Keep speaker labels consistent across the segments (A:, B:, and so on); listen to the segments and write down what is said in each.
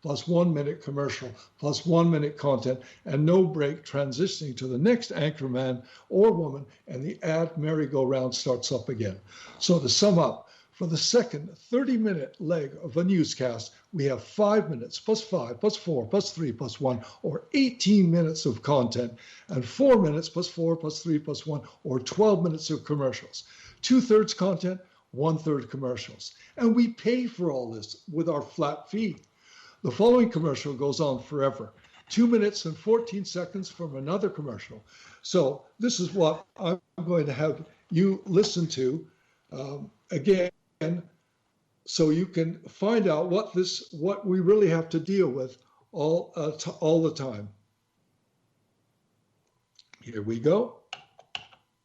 A: plus 1 minute commercial, plus 1 minute content, and no break transitioning to the next anchorman or woman, and the ad merry-go-round starts up again. So to sum up, for the second 30-minute leg of a newscast, we have 5 minutes plus 5 plus 4 plus 3 plus 1, or 18 minutes of content, and 4 minutes plus 4 plus 3 plus 1, or 12 minutes of commercials. 2/3 content, 1/3 commercials. And we pay for all this with our flat fee. The following commercial goes on forever. 2 minutes and 14 seconds from another commercial. So this is what I'm going to have you listen to again, so you can find out what we really have to deal with all the time. Here we go.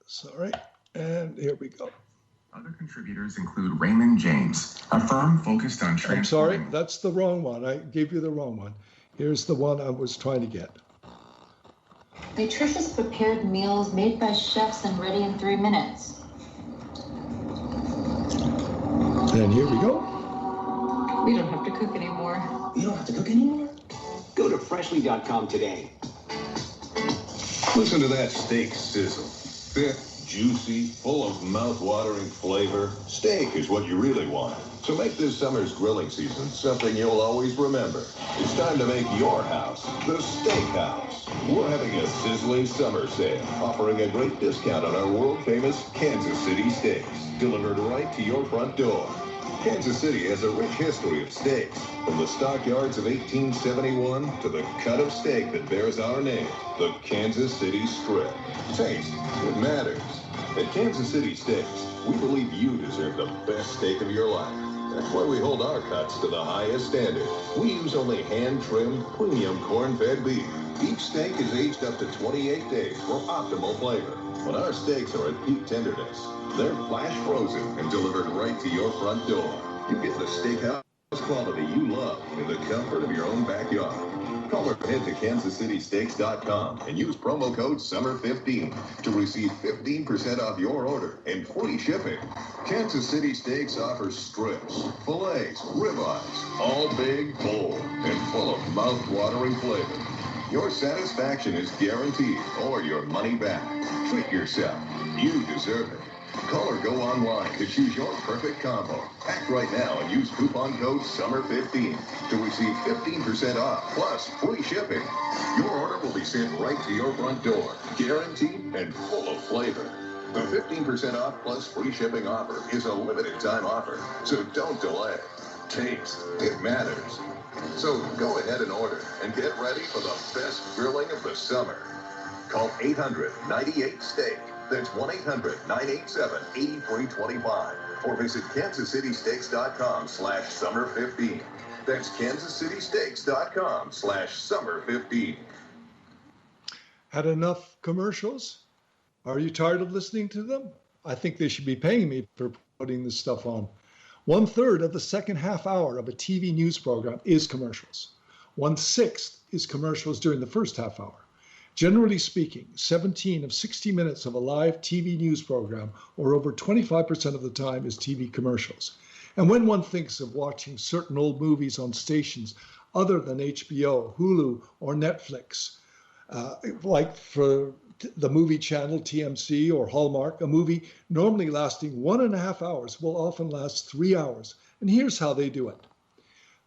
A: Sorry, and here we go.
B: Other contributors include Raymond James, a firm focused on
A: I'm sorry, that's the wrong one. I gave you the wrong one. Here's the one I was trying to get.
C: Nutritious prepared meals made by chefs and ready in 3 minutes.
A: And here we go.
C: We don't have to cook anymore.
D: You don't have to cook anymore? Go to freshly.com today.
E: Listen to that steak sizzle. Thick, juicy, full of mouth-watering flavor. Steak is what you really want. So make this summer's grilling season something you'll always remember. It's time to make your house the steakhouse. We're having a sizzling summer sale, offering a great discount on our world-famous Kansas City steaks, delivered right to your front door. Kansas City has a rich history of steaks, from the stockyards of 1871 to the cut of steak that bears our name, the Kansas City Strip. Taste, it matters. At Kansas City Steaks, we believe you deserve the best steak of your life. That's why we hold our cuts to the highest standard. We use only hand-trimmed, premium corn-fed beef. Each steak is aged up to 28 days for optimal flavor. When our steaks are at peak tenderness, they're flash frozen and delivered right to your front door. You get the steakhouse quality you love in the comfort of your own backyard. Call or head to kansascitysteaks.com and use promo code SUMMER15 to receive 15% off your order and free shipping. Kansas City Steaks offers strips, fillets, ribeyes, all big, bold, and full of mouth-watering flavor. Your satisfaction is guaranteed or your money back. Treat yourself. You deserve it. Call or go online to choose your perfect combo. Act right now and use coupon code SUMMER15 to receive 15% off plus free shipping. Your order will be sent right to your front door, guaranteed and full of flavor. The 15% off plus free shipping offer is a limited time offer, so don't delay. Taste, it matters. So go ahead and order and get ready for the best grilling of the summer. Call 800-98-STEAK. That's 1-800-987-8325. Or visit kansascitysteaks.com/summer15. That's kansascitysteaks.com/summer15.
A: Had enough commercials? Are you tired of listening to them? I think they should be paying me for putting this stuff on. 1/3 of the second half hour of a TV news program is commercials. 1/6 is commercials during the first half hour. Generally speaking, 17 of 60 minutes of a live TV news program, or over 25% of the time, is TV commercials. And when one thinks of watching certain old movies on stations other than HBO, Hulu, or Netflix, like for the movie channel TMC or Hallmark, a movie normally lasting 1.5 hours will often last 3 hours. And here's how they do it.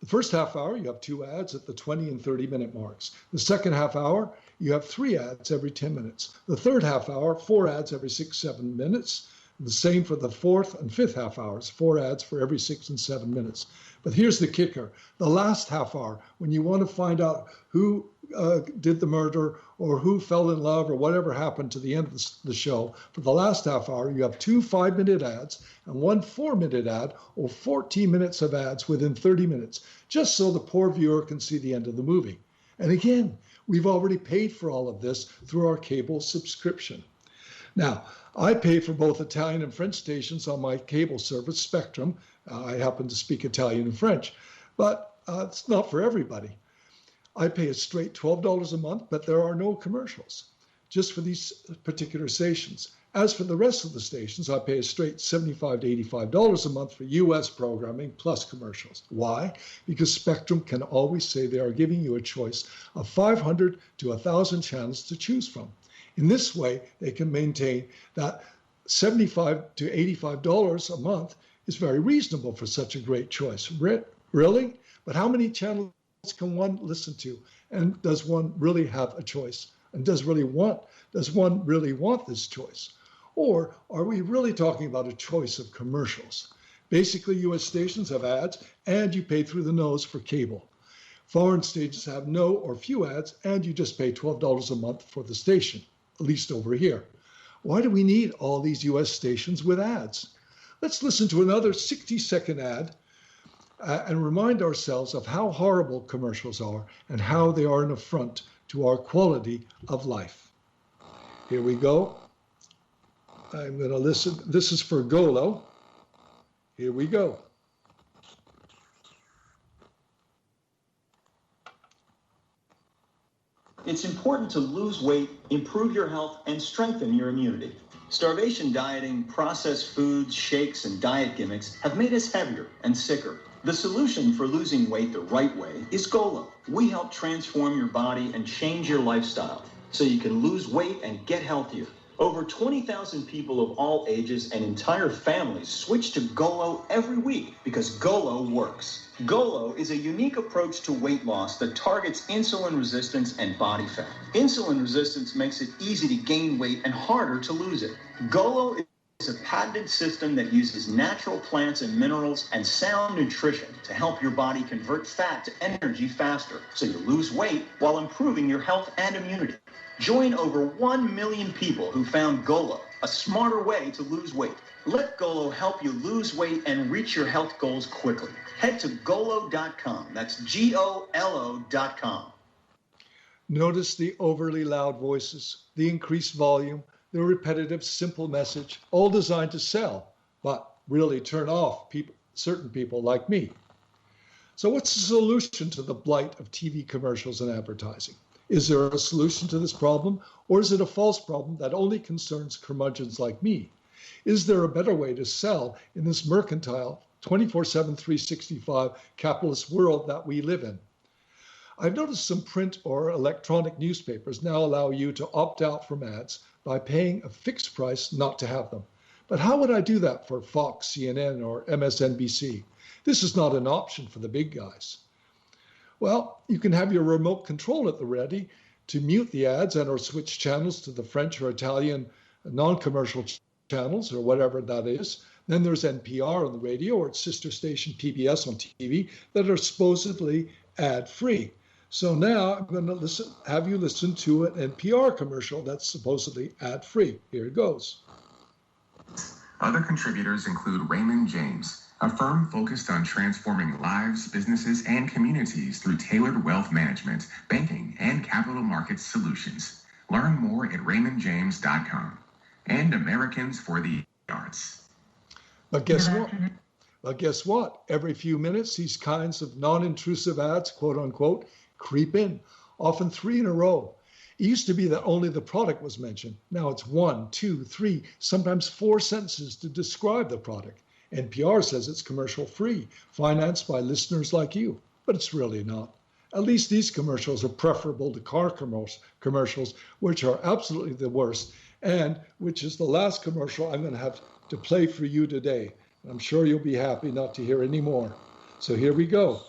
A: The first half hour, you have 2 ads at the 20 and 30-minute marks. The second half hour, you have 3 ads every 10 minutes. The third half hour, 4 ads every 6-7 minutes. The same for the fourth and fifth half hours, 4 ads for every 6 and 7 minutes. But here's the kicker. The last half hour, when you want to find out who did the murder or who fell in love or whatever happened to the end of the show, for the last half hour, you have 2 5-minute ads and 1 4-minute ad, or 14 minutes of ads within 30 minutes, just so the poor viewer can see the end of the movie. And again, we've already paid for all of this through our cable subscription. Now, I pay for both Italian and French stations on my cable service, Spectrum. I happen to speak Italian and French, but it's not for everybody. I pay a straight $12 a month, but there are no commercials. just for these particular stations. As for the rest of the stations, I pay a straight $75 to $85 a month for US programming plus commercials. Why? Because Spectrum can always say they are giving you a choice of 500 to 1,000 channels to choose from. In this way, they can maintain that $75 to $85 a month is very reasonable for such a great choice. Really? But how many channels can one listen to? And does one really have a choice? And does one really want this choice? Or are we really talking about a choice of commercials? Basically, US stations have ads and you pay through the nose for cable. Foreign stations have no or few ads and you just pay $12 a month for the station, at least over here. Why do we need all these US stations with ads? Let's listen to another 60-second ad and remind ourselves of how horrible commercials are and how they are an affront to our quality of life. Here we go. I'm going to listen. This is for Golo. Here we go.
F: It's important to lose weight, improve your health, and strengthen your immunity. Starvation dieting, processed foods, shakes, and diet gimmicks have made us heavier and sicker. The solution for losing weight the right way is Golo. We help transform your body and change your lifestyle so you can lose weight and get healthier. Over 20,000 people of all ages and entire families switch to Golo every week because Golo works. Golo is a unique approach to weight loss that targets insulin resistance and body fat. Insulin resistance makes it easy to gain weight and harder to lose it. Golo is a patented system that uses natural plants and minerals and sound nutrition to help your body convert fat to energy faster so you lose weight while improving your health and immunity. Join over 1 million people who found Golo, a smarter way to lose weight. Let Golo help you lose weight and reach your health goals quickly. Head to Golo.com. That's GOLO.com.
A: Notice the overly loud voices, the increased volume, the repetitive, simple message, all designed to sell, but really turn off certain people like me. So what's the solution to the blight of TV commercials and advertising? Is there a solution to this problem, or is it a false problem that only concerns curmudgeons like me? Is there a better way to sell in this mercantile, 24/7, 365 capitalist world that we live in? I've noticed some print or electronic newspapers now allow you to opt out from ads by paying a fixed price not to have them. But how would I do that for Fox, CNN, or MSNBC? This is not an option for the big guys. Well, you can have your remote control at the ready to mute the ads and or switch channels to the French or Italian non-commercial channels or whatever that is. Then there's NPR on the radio or its sister station PBS on TV that are supposedly ad-free. So now I'm going to have you listen to an NPR commercial that's supposedly ad-free. Here it goes.
B: Other contributors include Raymond James, a firm focused on transforming lives, businesses, and communities through tailored wealth management, banking, and capital markets solutions. Learn more at raymondjames.com. And Americans for the Arts.
A: But guess what? Every few minutes, these kinds of non-intrusive ads, quote unquote, creep in, often 3 in a row. It used to be that only the product was mentioned. Now it's 1, 2, 3, sometimes 4 sentences to describe the product. NPR says it's commercial free, financed by listeners like you, but it's really not. At least these commercials are preferable to car commercials, which are absolutely the worst, and which is the last commercial I'm going to have to play for you today. I'm sure you'll be happy not to hear any more. So here we go.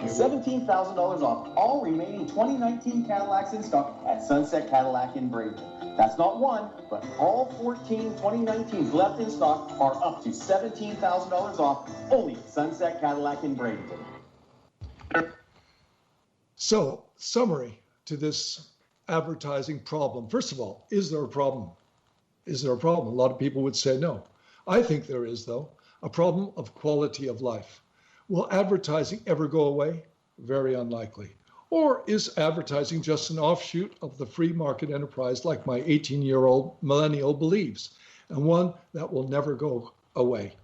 D: $17,000 off all remaining 2019 Cadillacs in stock at Sunset Cadillac in Bradenton. That's not one, but all 14 2019s left in stock are up to $17,000 off only at Sunset Cadillac in Bradenton.
A: So, summary to this advertising problem. First of all, is there a problem? Is there a problem? A lot of people would say no. I think there is, though, a problem of quality of life. Will advertising ever go away? Very unlikely. Or is advertising just an offshoot of the free market enterprise like my 18-year-old millennial believes, and one that will never go away?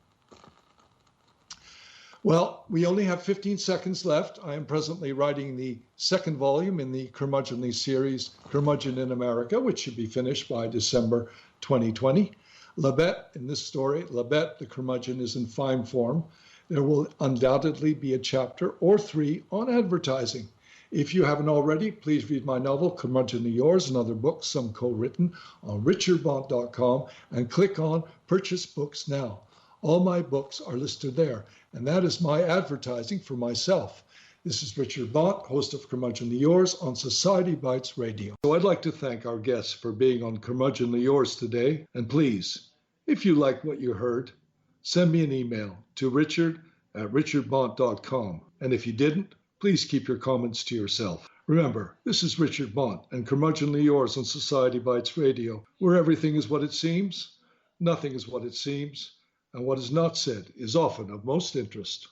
A: Well, we only have 15 seconds left. I am presently writing the second volume in the Curmudgeonly series, Curmudgeon in America, which should be finished by December 2020. Labette, in this story, Labette, the curmudgeon, is in fine form. There will undoubtedly be a chapter or 3 on advertising. If you haven't already, please read my novel, Curmudgeonly Yours, and other books, some co-written, on richardbonte.com, and click on Purchase Books Now. All my books are listed there, and that is my advertising for myself. This is Richard Bonte, host of Curmudgeonly Yours on Society Bites Radio. So I'd like to thank our guests for being on Curmudgeonly Yours today. And please, if you like what you heard, send me an email to richard@richardbonte.com. And if you didn't, please keep your comments to yourself. Remember, this is Richard Bonte and Curmudgeonly Yours on Society Bites Radio, where everything is what it seems, nothing is what it seems, and what is not said is often of most interest.